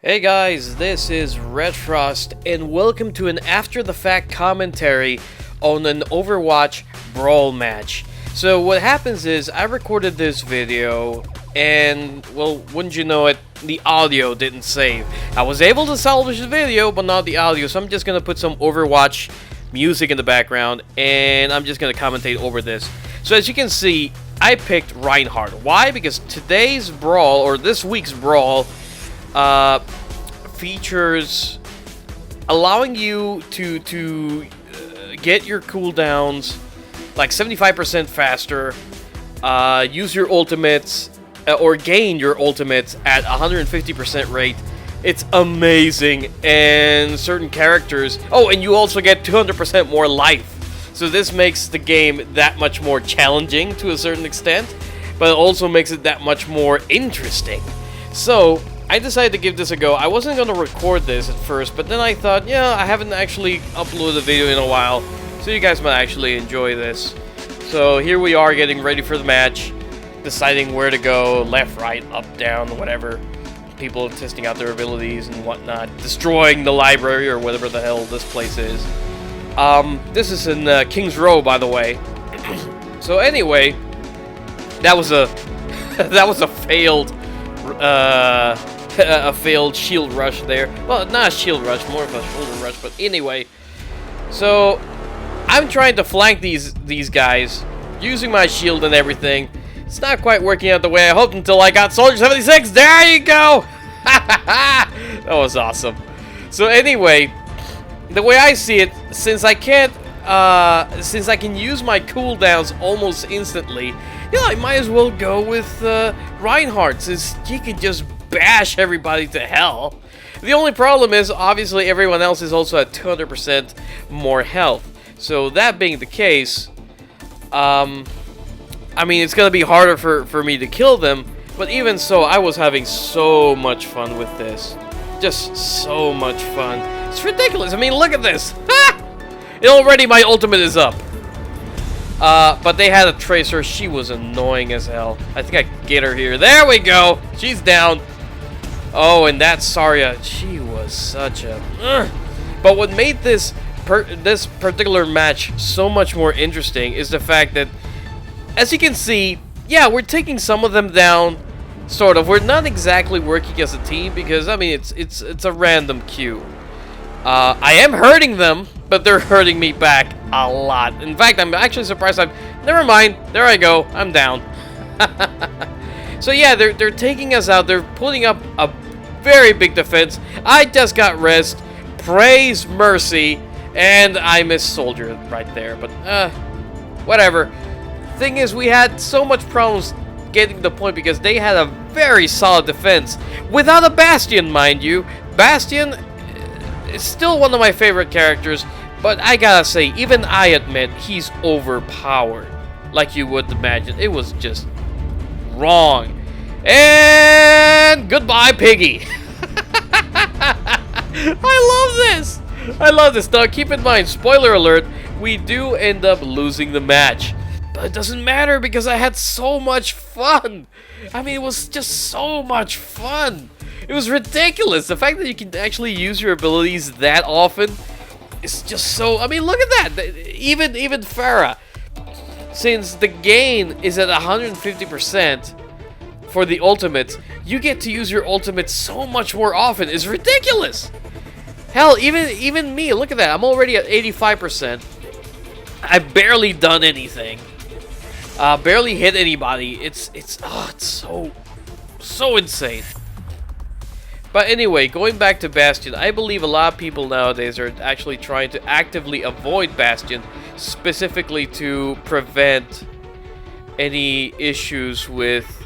Hey guys, this is RaedFrost, and welcome to an after-the-fact commentary on an Overwatch Brawl match. So what happens is, I recorded this video, and, well, wouldn't you know it, the audio didn't save. I was able to salvage the video, but not the audio, so I'm just gonna put some Overwatch music in the background, and I'm just gonna commentate over this. So as you can see, I picked Reinhardt. Why? Because today's Brawl, or this week's Brawl, features allowing you to get your cooldowns like 75% faster, use your ultimates, or gain your ultimates at 150% rate. It's amazing, and certain characters... Oh, and you also get 200% more life. So this makes the game that much more challenging to a certain extent, but it also makes it that much more interesting. So I decided to give this a go. I wasn't going to record this at first, but then I thought, yeah, I haven't actually uploaded a video in a while, so you guys might actually enjoy this. So here we are getting ready for the match, deciding where to go, left, right, up, down, whatever. People testing out their abilities and whatnot, destroying the library or whatever the hell this place is. This is in King's Row, by the way. So anyway, that was a failed a failed shield rush there. Well, not a shield rush, more of a shoulder rush, but anyway. So I'm trying to flank these guys using my shield and everything. It's not quite working out the way I hoped until I got Soldier 76. There you go. That was awesome. So anyway, the way I see it, since I can use my cooldowns almost instantly, yeah, I might as well go with Reinhardt, since he can just bash everybody to hell. The only problem is, obviously, everyone else is also at 200% more health. So that being the case, I mean, it's gonna be harder for me to kill them. But even so, I was having so much fun with this. Just so much fun. It's ridiculous. I mean, look at this. Already my ultimate is up. But they had a Tracer. She was annoying as hell. I think I can get her here. There we go. She's down. Oh, and that Zarya, she was such a... But what made this particular match so much more interesting is the fact that, as you can see, yeah, we're taking some of them down, sort of. We're not exactly working as a team because, I mean, it's a random queue. I am hurting them, but they're hurting me back a lot. In fact, I'm actually surprised. Never mind. There I go. I'm down. So yeah, they're taking us out. They're putting up a very big defense. I just got rest. Praise mercy, and I missed Soldier right there. But whatever. Thing is, we had so much problems getting to the point because they had a very solid defense without a Bastion, mind you. Bastion is still one of my favorite characters, but I gotta say, even I admit he's overpowered, like you would imagine. It was just wrong. And goodbye, Piggy. I love this. Now, keep in mind, spoiler alert, we do end up losing the match. But it doesn't matter because I had so much fun. I mean, it was just so much fun. It was ridiculous. The fact that you can actually use your abilities that often is just so... I mean, look at that. Even Pharah, since the gain is at 150% for the ultimates, you get to use your ultimates so much more often. It's ridiculous. Hell, even me, look at that. I'm already at 85%. I've barely done anything. Barely hit anybody. It's so insane. But anyway, going back to Bastion, I believe a lot of people nowadays are actually trying to actively avoid Bastion, specifically to prevent any issues with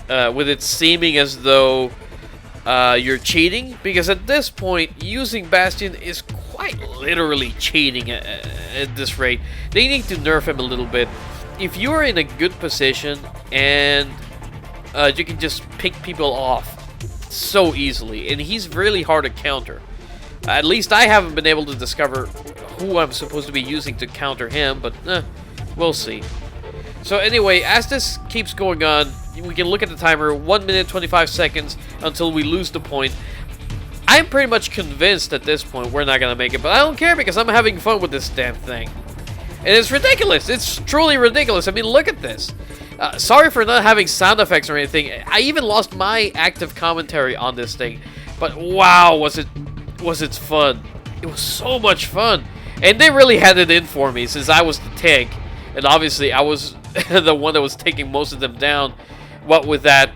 it seeming as though you're cheating, because at this point, using Bastion is quite literally cheating at this rate. They need to nerf him a little bit. If you're in a good position and you can just pick people off so easily, and he's really hard to counter. At least I haven't been able to discover who I'm supposed to be using to counter him, but we'll see. So anyway, as this keeps going on, we can look at the timer, 1 minute 25 seconds until we lose the point. I'm pretty much convinced at this point we're not gonna make it, but I don't care because I'm having fun with this damn thing. And it's ridiculous. It's truly ridiculous. I mean, look at this. Sorry for not having sound effects or anything. I even lost my active commentary on this thing. But wow, was it fun. It was so much fun. And they really had it in for me since I was the tank. And obviously I was the one that was taking most of them down. What with that...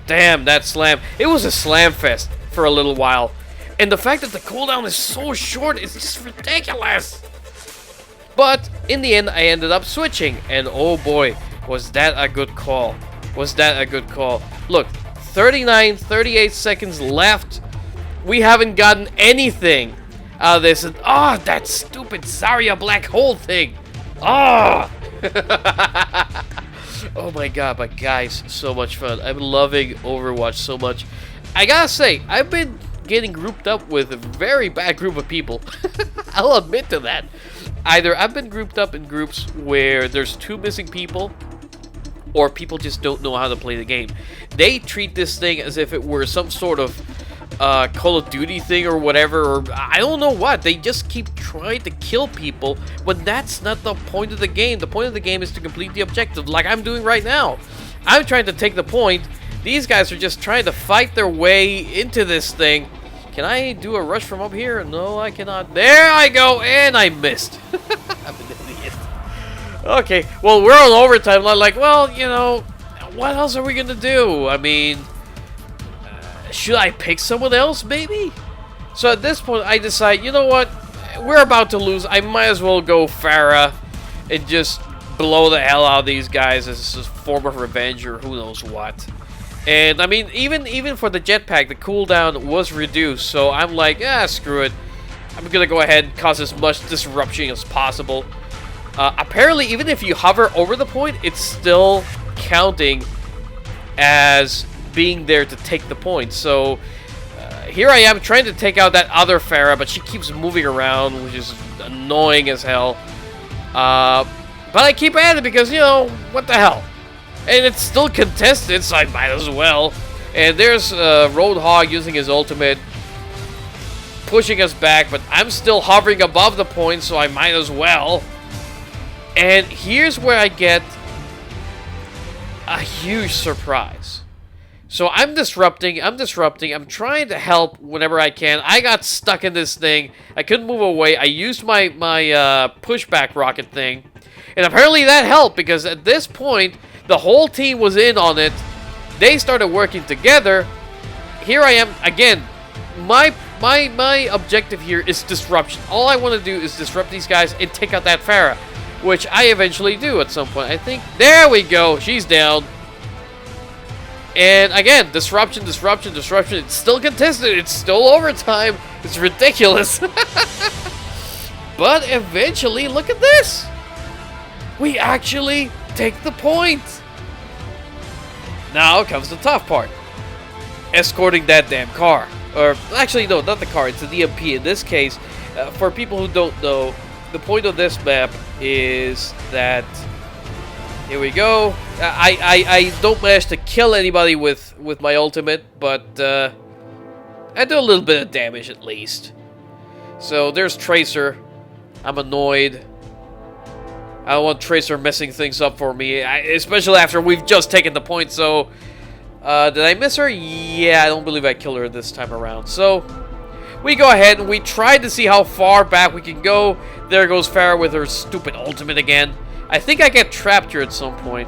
Damn, that slam. It was a slam fest for a little while. And the fact that the cooldown is so short is just ridiculous. But in the end, I ended up switching. And oh boy, was that a good call. Was that a good call. Look, 38 seconds left. We haven't gotten anything out of this. And oh, that stupid Zarya black hole thing. Oh! Oh my god, but guys, so much fun. I'm loving Overwatch so much. I gotta say, I've been getting grouped up with a very bad group of people. I'll admit to that. Either I've been grouped up in groups where there's 2 missing people, or people just don't know how to play the game. They treat this thing as if it were some sort of Call of Duty thing or whatever, or I don't know what. They just keep trying to kill people when that's not the point of the game. The point of the game is to complete the objective, like I'm doing right now. I'm trying to take the point. These guys are just trying to fight their way into this thing. Can I do a rush from up here? No, I cannot. There I go, and I missed. I'm an idiot. Okay, well, we're on overtime. I'm like, well, you know, what else are we gonna do? I mean, should I pick someone else, maybe? So at this point, I decide, you know what? We're about to lose. I might as well go Pharah and just blow the hell out of these guys as a form of revenge or who knows what. And I mean, even for the jetpack, the cooldown was reduced. So I'm like, screw it. I'm gonna go ahead and cause as much disruption as possible. Apparently, even if you hover over the point, it's still counting as being there to take the point. So here I am trying to take out that other Pharah, but she keeps moving around, which is annoying as hell. But I keep at it because, you know, what the hell? And it's still contested, so I might as well. And there's Roadhog using his ultimate, pushing us back, but I'm still hovering above the point, so I might as well. And here's where I get a huge surprise. So I'm disrupting, I'm trying to help whenever I can. I got stuck in this thing. I couldn't move away. I used my pushback rocket thing. And apparently that helped, because at this point, the whole team was in on it. They started working together. Here I am, again, my objective here is disruption. All I want to do is disrupt these guys and take out that Pharah, which I eventually do at some point. I think, there we go, she's down. And again, disruption. It's still contested. It's still overtime. It's ridiculous. But eventually, look at this. We actually take the point. Now comes the tough part. Escorting that damn car. Or, actually, no, not the car. It's a DMP. In this case, for people who don't know, the point of this map is that... Here we go. I don't manage to kill anybody with my ultimate, but I do a little bit of damage at least. So there's Tracer. I'm annoyed. I don't want Tracer messing things up for me, especially after we've just taken the point. So did I miss her? Yeah, I don't believe I killed her this time around. So we go ahead and we try to see how far back we can go. There goes Pharah with her stupid ultimate again. I think I get trapped here at some point.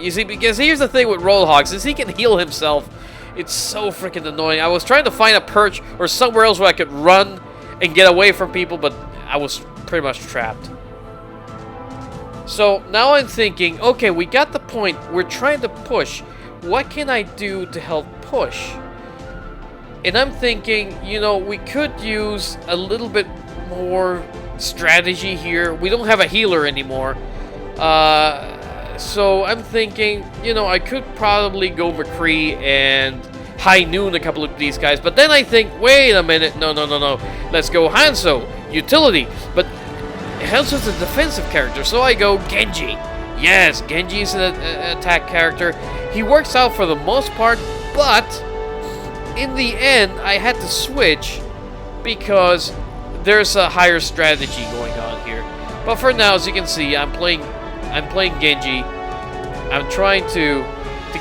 You see, because here's the thing with Roadhog, since he can heal himself, it's so freaking annoying. I was trying to find a perch or somewhere else where I could run and get away from people, but I was pretty much trapped. So now I'm thinking, okay, we got the point. We're trying to push. What can I do to help push? And I'm thinking, you know, we could use a little bit more strategy here. We don't have a healer anymore. So I'm thinking, you know, I could probably go McCree and High Noon a couple of these guys. But then I think, wait a minute. No. Let's go Hanzo. Utility. But Hanzo's a defensive character, so I go Genji. Yes, Genji's an attack character. He works out for the most part, but in the end, I had to switch because there's a higher strategy going on here. But for now, as you can see, I'm playing Genji. I'm trying to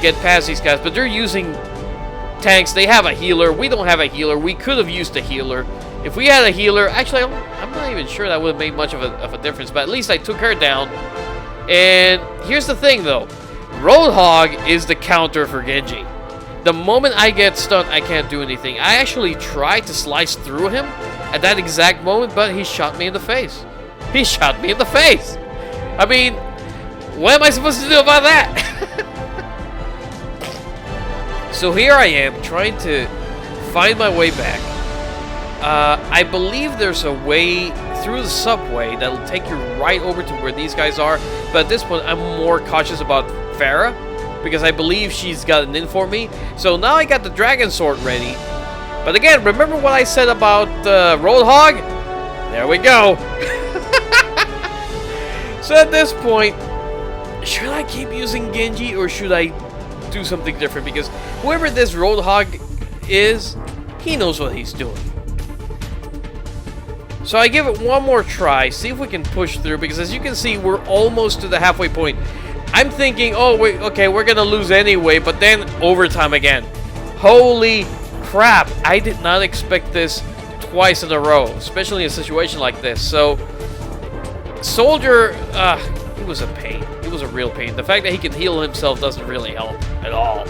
get past these guys, but they're using tanks. They have a healer. We don't have a healer. We could have used a healer. If we had a healer, actually, I'm not even sure that would have made much of a difference, but at least I took her down. And here's the thing, though. Roadhog is the counter for Genji. The moment I get stunned, I can't do anything. I actually tried to slice through him at that exact moment, but he shot me in the face. He shot me in the face. I mean, what am I supposed to do about that? So here I am, trying to find my way back. I believe there's a way through the subway that'll take you right over to where these guys are. But at this point, I'm more cautious about Farah, because I believe she's got an in for me. So now I got the Dragon Sword ready. But again, remember what I said about Roadhog? There we go. So at this point, should I keep using Genji or should I do something different? Because whoever this Roadhog is, he knows what he's doing. So I give it one more try, see if we can push through, because as you can see, we're almost to the halfway point. I'm thinking, oh, wait, okay, we're going to lose anyway, but then overtime again. Holy crap, I did not expect this twice in a row, especially in a situation like this. So, Soldier, he was a pain. He was a real pain. The fact that he can heal himself doesn't really help at all.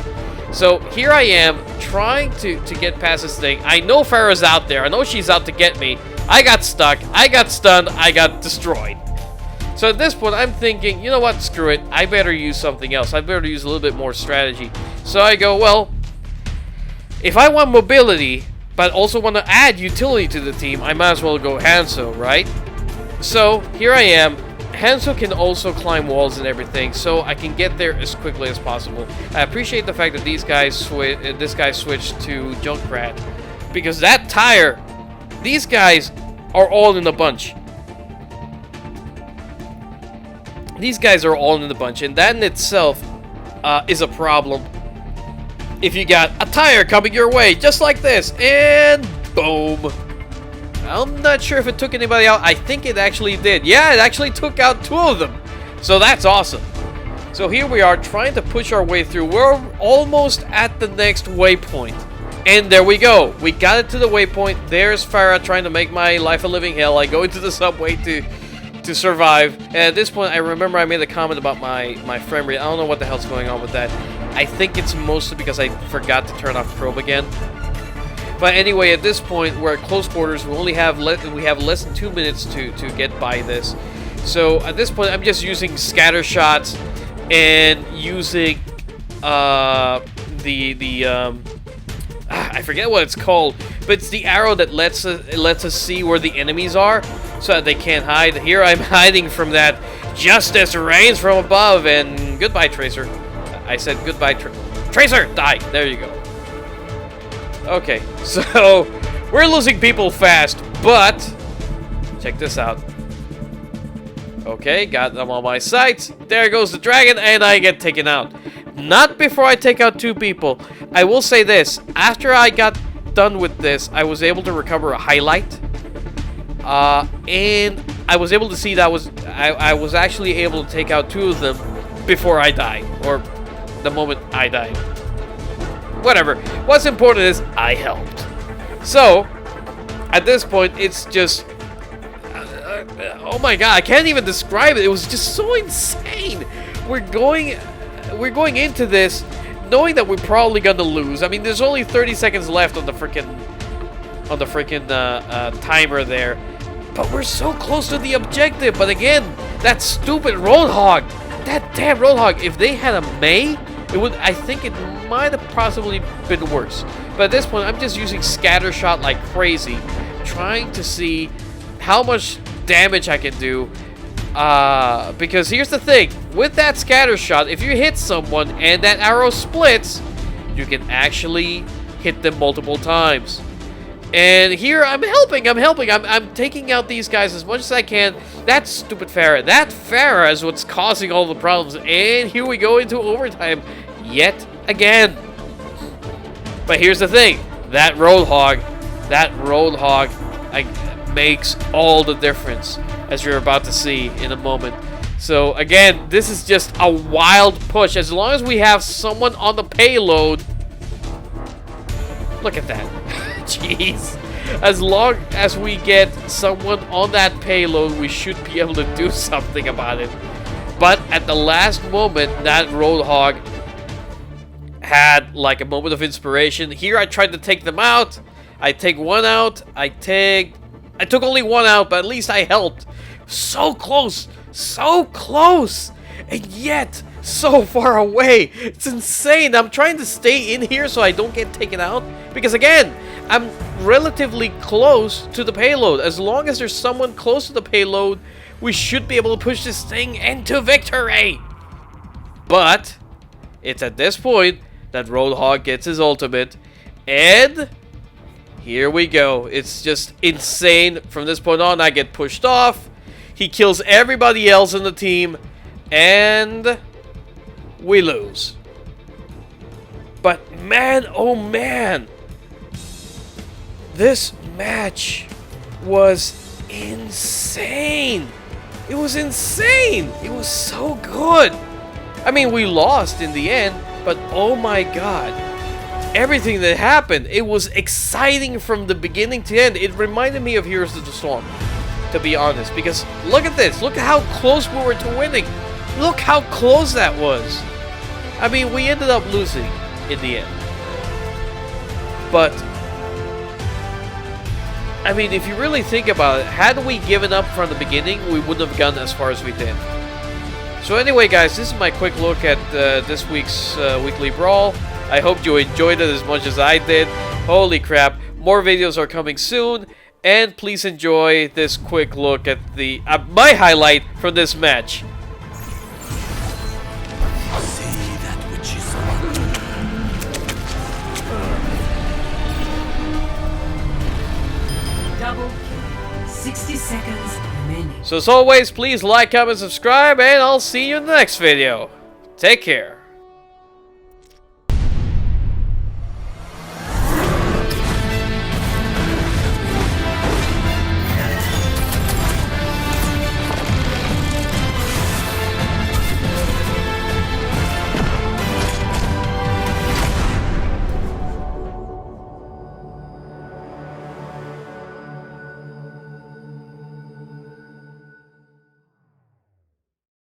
So, here I am, trying to get past this thing. I know Farah's out there. I know she's out to get me. I got stuck. I got stunned. I got destroyed. So at this point, I'm thinking, you know what, screw it. I better use something else. I better use a little bit more strategy. So I go, well, if I want mobility, but also want to add utility to the team, I might as well go Hanzo, right? So here I am. Hanzo can also climb walls and everything, so I can get there as quickly as possible. I appreciate the fact that this guy switched to Junkrat, because that tire, these guys are all in a bunch. These guys are all in the bunch, and that in itself is a problem. If you got a tire coming your way, just like this, and boom. I'm not sure if it took anybody out. I think it actually did. Yeah, it actually took out 2 of them. So that's awesome. So here we are, trying to push our way through. We're almost at the next waypoint. And there we go. We got it to the waypoint. There's Farah trying to make my life a living hell. I go into the subway to survive. And at this point, I remember I made a comment about my frame rate. I don't know what the hell's going on with that. I think it's mostly because I forgot to turn off probe again. But anyway, at this point, we're at close quarters. We have less than 2 minutes to get by this. So at this point, I'm just using scatter shots and using I forget what it's called, but it's the arrow that lets us see where the enemies are, so that they can't hide. Here I'm hiding from that. Justice reigns from above, and goodbye, Tracer. I said goodbye, Tracer. Die. There you go. Okay, so we're losing people fast, but check this out. Okay, got them on my sights. There goes the dragon, and I get taken out. Not before I take out 2 people. I will say this. After I got done with this, I was able to recover a highlight. And I was able to see that I was actually able to take out 2 of them before I died. Or the moment I died. Whatever. What's important is I helped. So, at this point, it's just... oh my god, I can't even describe it. It was just so insane. We're going into this knowing that we're probably gonna lose. I mean, there's only 30 seconds left on the freaking timer there, but we're so close to the objective. But again, that stupid Roadhog, that damn Roadhog. If they had a Mei, it would. I think it might have possibly been worse. But at this point, I'm just using scatter shot like crazy, trying to see how much damage I can do. Because here's the thing, with that scatter shot, if you hit someone and that arrow splits, you can actually hit them multiple times. And here I'm helping, I'm taking out these guys as much as I can. That stupid Farah, that Farah is what's causing all the problems. And here we go into overtime yet again. But here's the thing, that Roadhog makes all the difference, as you're about to see in a moment. So again, this is just a wild push. As long as we have someone on the payload, look at that. Jeez. As long as we get someone on that payload, we should be able to do something about it. But at the last moment, that Roadhog had like a moment of inspiration. Here I tried to take them out. I take one out. I took only one out, but at least I helped. So close. So close. And yet so far away. It's insane. I'm trying to stay in here so I don't get taken out. Because again, I'm relatively close to the payload. As long as there's someone close to the payload, we should be able to push this thing into victory. But it's at this point that Roadhog gets his ultimate. And here we go. It's just insane. From this point on, I get pushed off. He kills everybody else in the team. And we lose. But man, oh man. This match was insane. It was insane. It was so good. I mean, we lost in the end, but oh my god. Everything that happened, it was exciting from the beginning to end. It reminded me of Heroes of the Storm, to be honest, because look at this. Look at how close we were to winning. Look how close that was. I mean, we ended up losing in the end. But I mean, if you really think about it, had we given up from the beginning, we wouldn't have gone as far as we did. So anyway, guys, this is my quick look at this week's weekly Brawl. I hope you enjoyed it as much as I did. Holy crap, more videos are coming soon. And please enjoy this quick look at the my highlight from this match. Double kill. 60 seconds remaining. So as always, please like, comment, subscribe, and I'll see you in the next video. Take care.